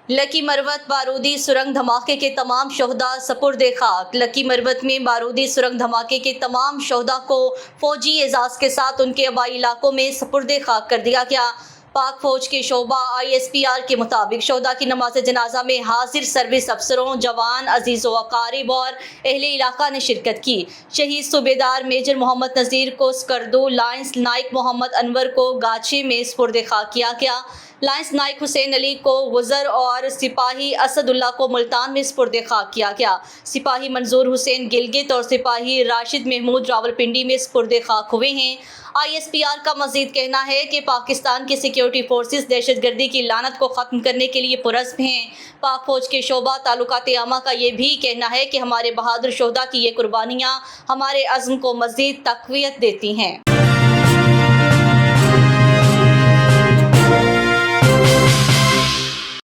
Lucky Marwat बारूदी सुरंग धमाके के तमाम शोहदा सपुर्दे खाक। लकी मरवत में बारूदी सुरंग धमाके के तमाम शोहदा को फौजी एजाज के साथ उनके आबाई इलाकों में सपुर्दे खाक कर दिया गया। पाक फौज के शोबा ISPR के मुताबिक शोहदा की नमाज जनाजा में हाजिर सर्विस अफसरों, जवान, अजीज़ो अकारिब और अहले इलाका ने शिरकत की। शहीद सूबेदार मेजर मोहम्मद नज़ीर को स्कर्दू, लाइंस नाइक मोहम्मद अनवर को गाछे में सुपुर्द खाक किया गया। लाइंस नाइक हुसैन अली को गुजर और सिपाही असदुल्ला को मुल्तान में सुपुर्द खाक किया गया। सिपाही मंजूर हुसैन गिलगित और सिपाही राशिद महमूद रावलपिंडी में सुपुर्द खाक हुए हैं। ISPR का मजीद कहना है कि पाकिस्तान की सिक्योरिटी फोर्सेस दहशतगर्दी की लानत को ख़त्म करने के लिए पुरज़्म हैं। पाक फौज के शोबा ताल्लुकात आमा का ये भी कहना है कि हमारे बहादुर शोहदा की ये कुर्बानियाँ हमारे अज़्म को मज़ीद तक़वियत देती हैं।